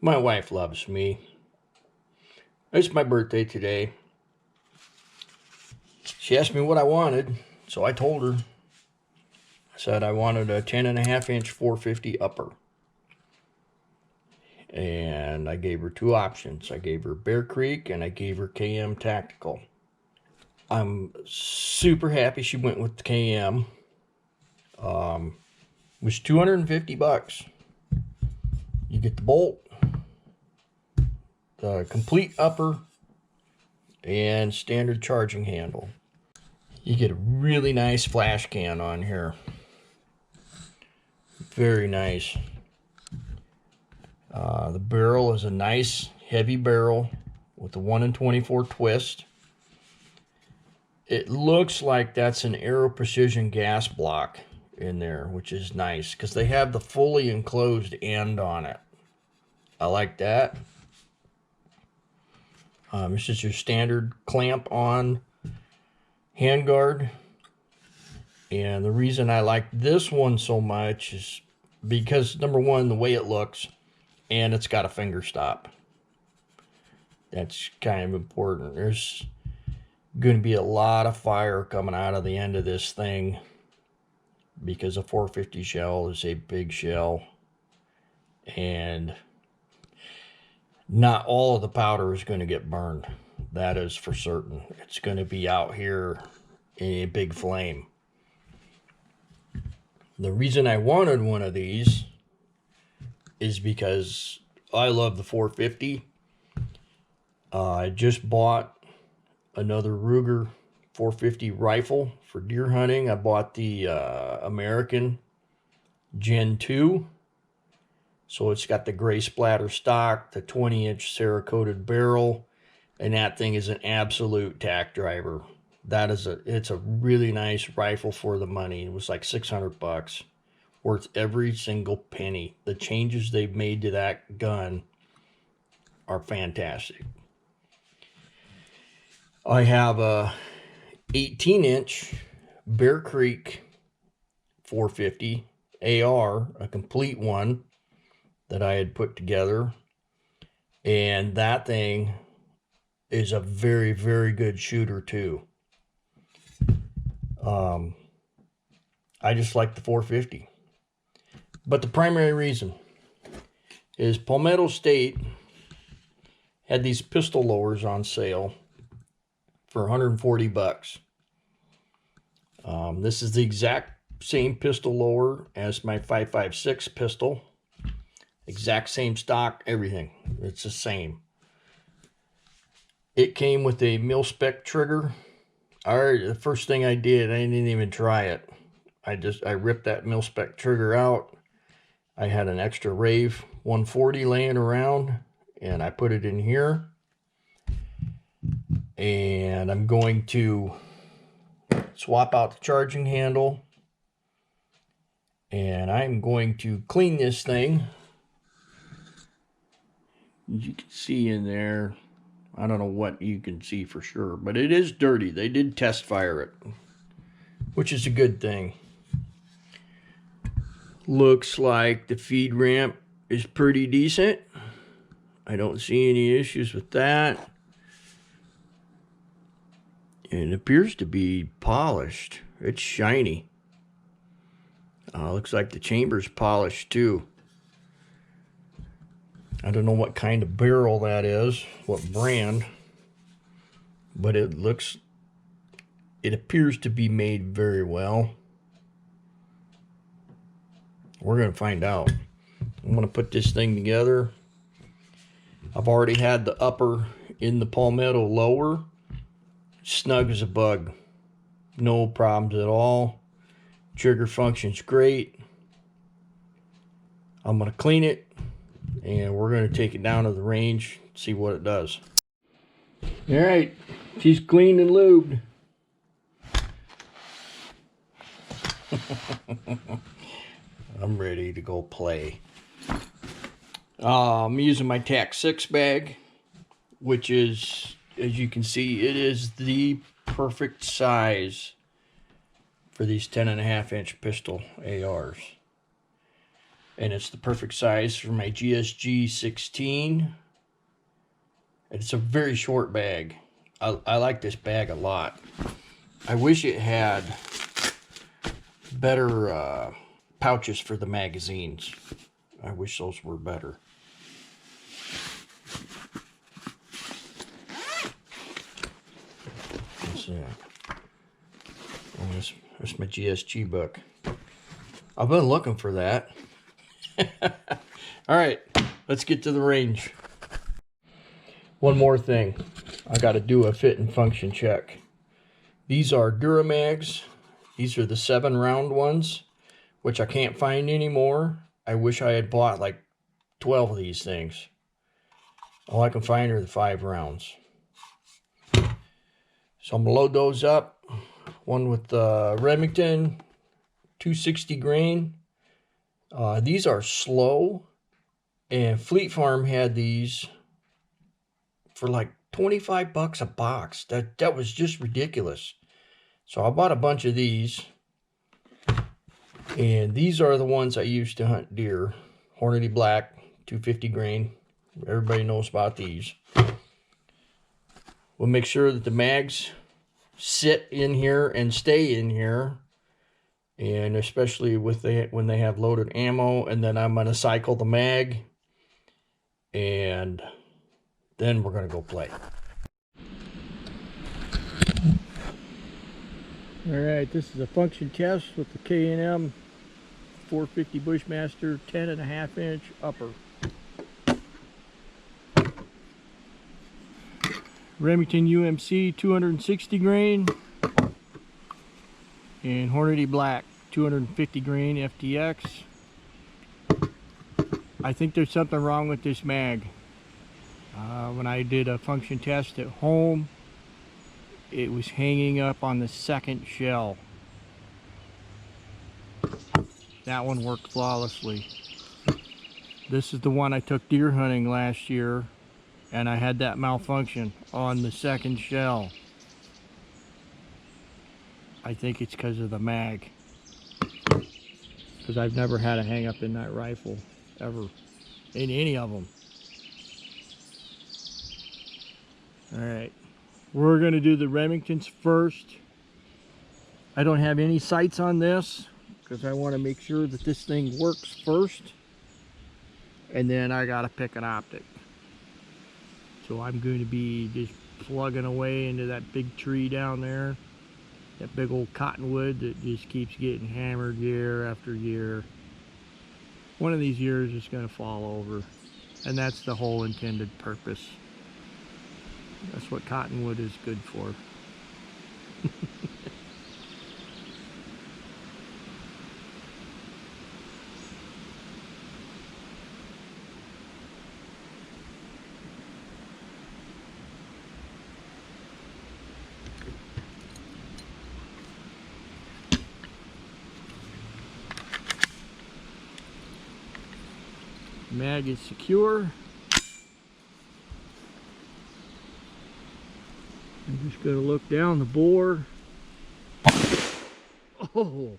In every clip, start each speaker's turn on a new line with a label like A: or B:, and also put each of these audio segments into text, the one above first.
A: My wife loves me. It's my birthday today. She asked me what I wanted, so I told her. I said I wanted a 10.5-inch 450 upper. And I gave her two options. I gave her Bear Creek and I gave her KM Tactical. I'm super happy she went with the KM. It was $250. You get the bolt, the complete upper, and standard charging handle. You get a really nice flash can on here. Very nice. The barrel is a nice heavy barrel with a 1 in 24 twist. It looks like that's an Aero Precision gas block in there, which is nice because they have the fully enclosed end on it. I like that. This is your standard clamp on handguard. And the reason I like this one so much is because, number one, the way it looks, and it's got a finger stop. That's kind of important. There's going to be a lot of fire coming out of the end of this thing because a 450 shell is a big shell, and not all of the powder is going to get burned. That is for certain. It's going to be out here in a big flame. The reason I wanted one of these is because I love the 450. I just bought another Ruger 450 rifle for deer hunting. I bought the American Gen 2. So it's got the gray splatter stock, the 20-inch Cerakoted barrel, and that thing is an absolute tack driver. It's a really nice rifle for the money. It was like $600, worth every single penny. The changes they've made to that gun are fantastic. I have a 18-inch Bear Creek 450 AR, a complete one that I had put together, and that thing is a very, very good shooter too. I just like the 450. But the primary reason is Palmetto State had these pistol lowers on sale for $140. This is the exact same pistol lower as my 5.56 pistol. Exact same stock, everything. It's the same. It came with a mil-spec trigger. The first thing I did, I didn't even try it. I ripped that mil-spec trigger out. I had an extra Rave 140 laying around, and I put it in here. And I'm going to swap out the charging handle. And I'm going to clean this thing. As you can see in there, I don't know what you can see for sure, but it is dirty. They did test fire it, which is a good thing. Looks like the feed ramp is pretty decent. I don't see any issues with that. And it appears to be polished. It's shiny. Looks like the chamber's polished too. I don't know what kind of barrel that is, what brand, but it appears to be made very well. We're going to find out. I'm going to put this thing together. I've already had the upper in the Palmetto lower. Snug as a bug. No problems at all. Trigger functions great. I'm going to clean it, and we're going to take it down to the range, see what it does. All right, she's cleaned and lubed. I'm ready to go play. I'm using my TAC 6 bag, which is, as you can see, it is the perfect size for these 10.5-inch pistol ARs. And it's the perfect size for my GSG 16. And it's a very short bag. I like this bag a lot. I wish it had better pouches for the magazines. I wish those were better. What's that? Oh, that's my GSG book. I've been looking for that. All right, let's get to the range. One more thing. I got to do a fit and function check. These are Duramags. These are the 7-round ones, which I can't find anymore. I wish I had bought like 12 of these things. All I can find are the 5 rounds. So I'm going to load those up. One with Remington 260 grain. These are slow. And Fleet Farm had these for like 25 bucks a box. That was just ridiculous. So I bought a bunch of these. And these are the ones I used to hunt deer. Hornady Black, 250 grain. Everybody knows about these. We'll make sure that the mags sit in here and stay in here. And especially with when they have loaded ammo. And then I'm going to cycle the mag. And then we're going to go play. Alright, this is a function test with the K&M 450 Bushmaster 10.5 inch upper. Remington UMC 260 grain and Hornady Black 250 grain FTX. I think there's something wrong with this mag. When I did a function test at home, it was hanging up on the second shell. That one worked flawlessly. This is the one I took deer hunting last year, and I had that malfunction on the second shell. I think it's because of the mag. Because I've never had a hang up in that rifle, ever. In any of them. Alright. We're going to do the Remingtons first. I don't have any sights on this because I want to make sure that this thing works first. And then I got to pick an optic. So I'm going to be just plugging away into that big tree down there. That big old cottonwood that just keeps getting hammered year after year. One of these years it's going to fall over. And that's the whole intended purpose. That's what cottonwood is good for. Mag is secure. I'm just going to look down the bore. Oh,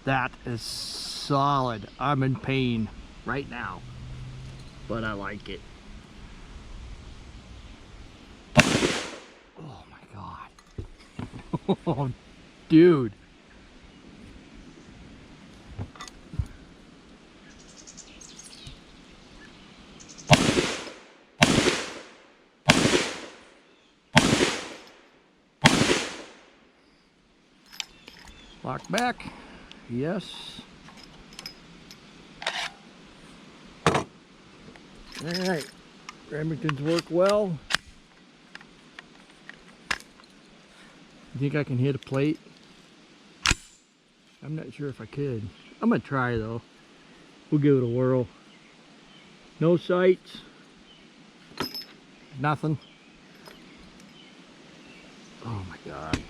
A: that is solid. I'm in pain right now, but I like it. Oh my God. Oh, dude. Lock back, yes. All right, Remingtons work well. You think I can hit a plate? I'm not sure if I could. I'm gonna try though. We'll give it a whirl. No sights, nothing. Oh my God.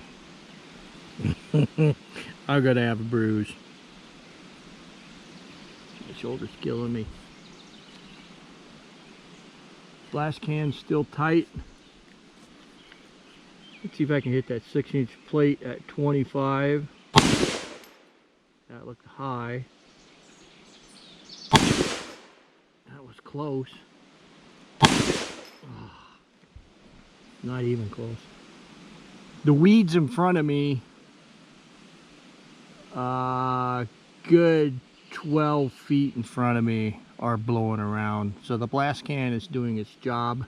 A: I'm gonna have a bruise. My shoulder's killing me. Flash can's still tight. Let's see if I can hit that 6-inch plate at 25. That looked high. close. Not even close. The weeds in front of me, good 12 feet in front of me, are blowing around. So the blast can is doing its job.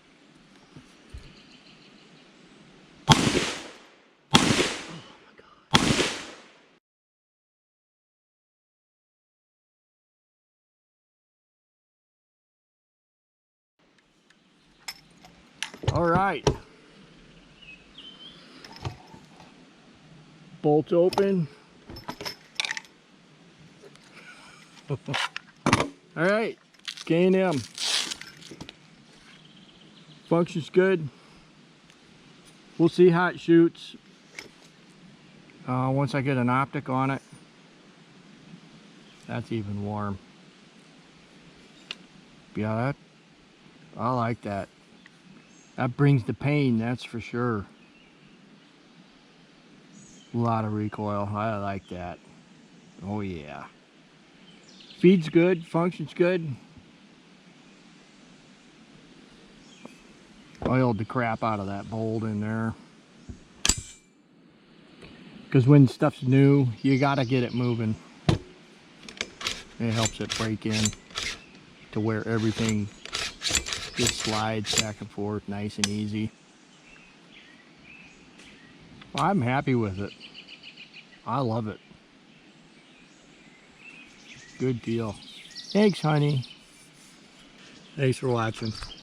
A: All right. Bolts open. All right, K&M. Functions good. We'll see how it shoots once I get an optic on it. That's even warm. Yeah, I like that. That brings the pain, that's for sure. A lot of recoil, I like that. Oh yeah. Feeds good, functions good. Oiled the crap out of that bolt in there. Because when stuff's new, you gotta get it moving. It helps it break in to where everything just slides back and forth nice and easy. Well, I'm happy with it. I love it. Good deal. Thanks, honey. Thanks for watching.